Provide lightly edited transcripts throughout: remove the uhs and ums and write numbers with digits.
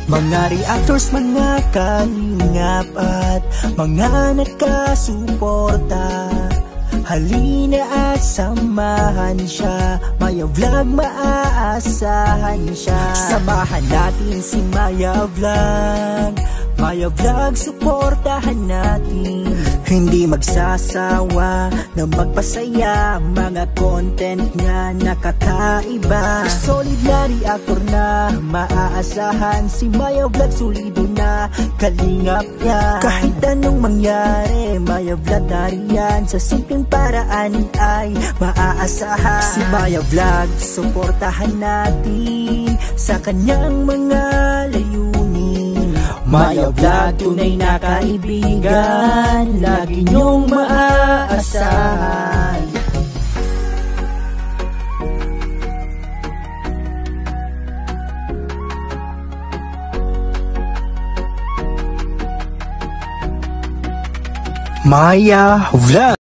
Mga reactors, mga kalingap at mga nakasuporta, halina at samahan siya. Maya Vlog, maaasahan siya. Samahan natin si Maya Vlog. Maya Vlog, suportahan natin. Hindi magsasawa na magpasaya, mga content niya nakakaiba. Solid na reactor na maaasahan, si Maya Vlog solido na kalingap niya. Kahit anong mangyari, Maya Vlog nariyan, sa simpleng paraan ay maaasahan. Si Maya Vlog, suportahan natin sa kanyang mga layunin. Maya Vlog, tunay na kaibigan, lagi niyong maaasahan. Maya Vlog.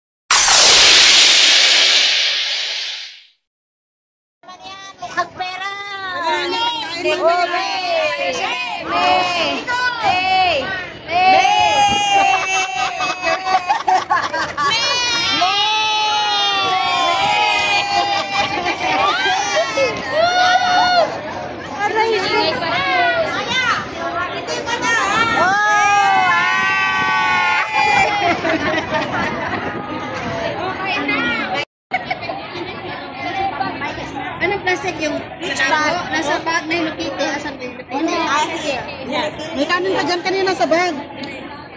Anong plastic yung nasa bag na yung nakita? Asan ba yung nakita? May kanin ka dyan kanina sa bag.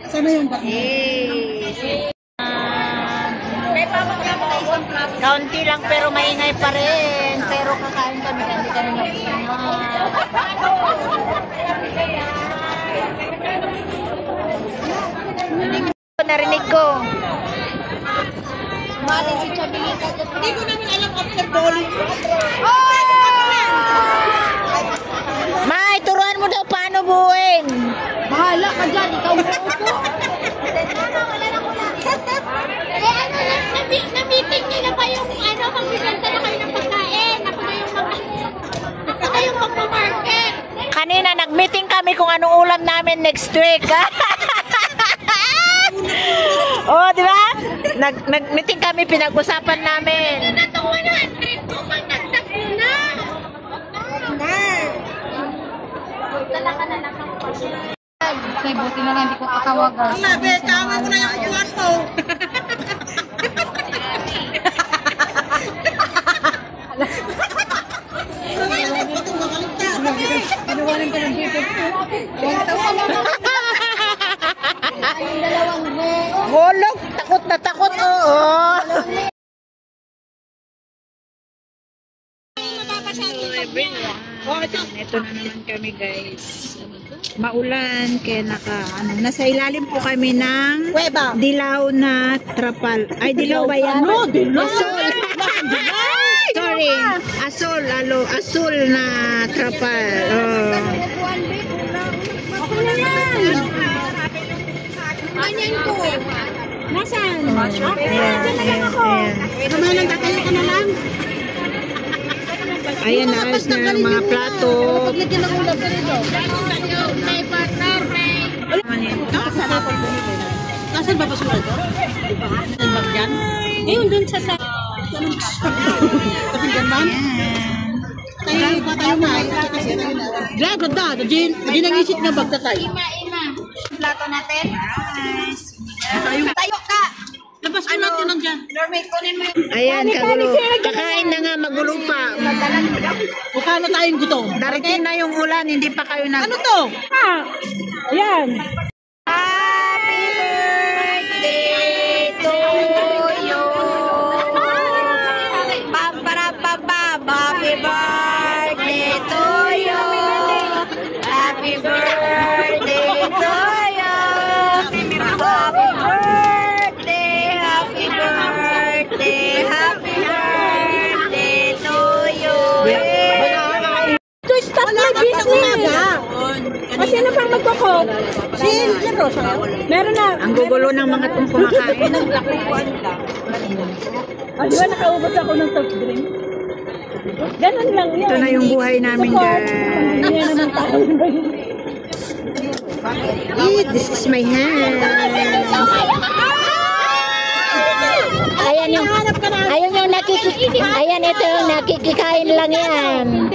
Sana yung bag? May pamagyan mo isang plastic. Kaunti lang pero maingay pa rin. Pero kakain kami, hindi kami nag-iingat. Narinig ko. Malin si Chabelita. Hindi ko naman alam after bowling. May, turuan mo daw paano buuin. Bahala ka dyan, ikaw mo upo. Na-meeting nyo na ba yung magbibenta na kayo ng pagkain? Ako na yung magmamarket. Kanina nag-meeting kami kung anong ulam namin next week. Oh, di ba? Nag-meeting kami, pinag-usapan namin. Ano na itong 100 ko? Magdagdag mo na. Say, buti na lang, hindi ko katawagan. Nabe, tama mo na yung upuan mo. Ginawanan ka ng dito. Hulog, takot na takot, oo. Ito na naman kami, guys. Maulan, kaya nasa ilalim po kami ng dilaw na trapal. Ay, dilaw ba yan? Ano? Dilaw? Asul. Sorry. Asul na trapal. Oh. Okay na yan. Ganyan ko. Nasaan? Ayan. Kamalan, tatayo ka na lang. Ayan, naayos na ang mga plato. Paglagyan ng ulam ka rito. May partner, may... Nasaan ba basura ito? Nasaan ba dyan? Ayun, dun sa kapinggan man? Tayo na. Grabe na. Di nangisip nga bagtatay. Plato natin. Tayo ka! Labas mo natin nandiyan. Ayan, kagulo. Kakain na nga, magulo pa. Mukha na tayong gutom. Darating na yung ulan, hindi pa kayo nag... Ano to? Ayan. Happy birthday to you. Pam-para-pam-pam. Happy birthday to you. Happy birthday to you. Happy birthday. Happy birthday. Happy birthday to you. Ito, stop na business. Kasi ano pang magkakot? Meron na. Ang gugulo ng mga itong kumakain. Di ba nakaubos ako ng soft drink? Ganun lang yan. Ito na yung buhay namin, guys. Hindi naman tayo. This is my hand. Ayan yung ayan ito yung nakikikain lang yan.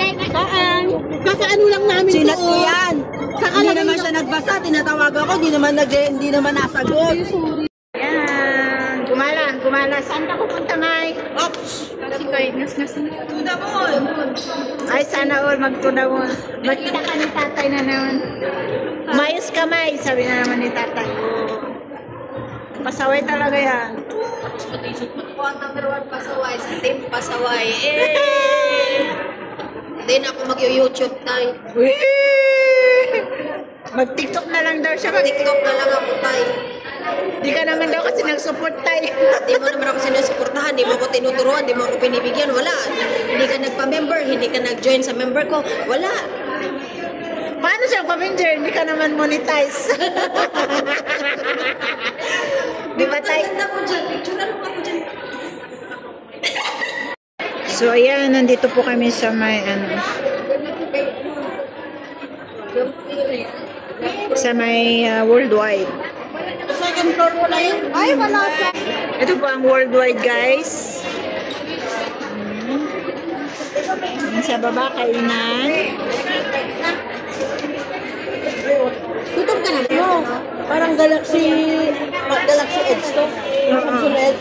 Kakaano lang namin Sinat ko doon. yan. Hindi naman siya nagbasa, tinatawag ako, hindi naman nasagot. Yan. Gumala. Saan ka pupunta, May? Oops! Si Koy, ngas-ngas na. Tudamon! Ay, sana all magtunawon. Makita ka ni tatay na naman. Mayos ka, May. Sabi na naman ni tatay. Pasaway talaga yan. Number 1 pasaway, sa team pasaway. Hindi na ako mag-YouTube tayo. Mag-tiktok na lang daw siya. TikTok na lang ako tayo. Di ka naman daw kasi nag-support tayo. Hindi mo naman ako sinusuportahan, hindi mo ako tinuturuan, hindi mo ako pinibigyan, wala. Hindi ka nagpa-member, hindi ka nag-join sa member ko, wala. Paano siya pa-messenger? Hindi ka naman monetize. Di ba tayo? Ganda ko dyan, picture na lang ako dyan. So ayan, nandito po kami sa may worldwide. Second floor mo na yun. Ay, wala siya. Ito po ang worldwide, guys. Sa baba, kainan. Tutok ka na mo. Parang Galaxy Edge to. Samsung Edge.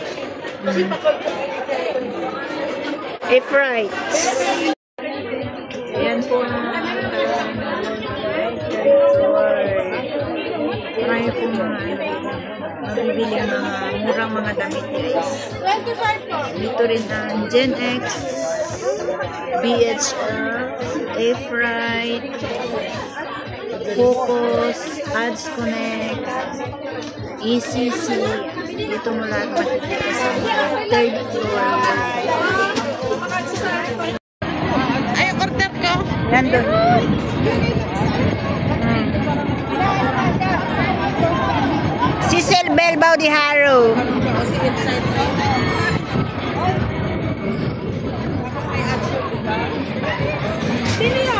A-Fright. Ayan po ang marami po mabibili mga murang mga damit, guys. Dito rin ang Gen X, BHF, A-Fright, Focus, Ads Connect, ECC. Dito mo lahat makikita sa third floor. Ay, order ko. Nandun. Cecil Belbao de Haro. Sino yan?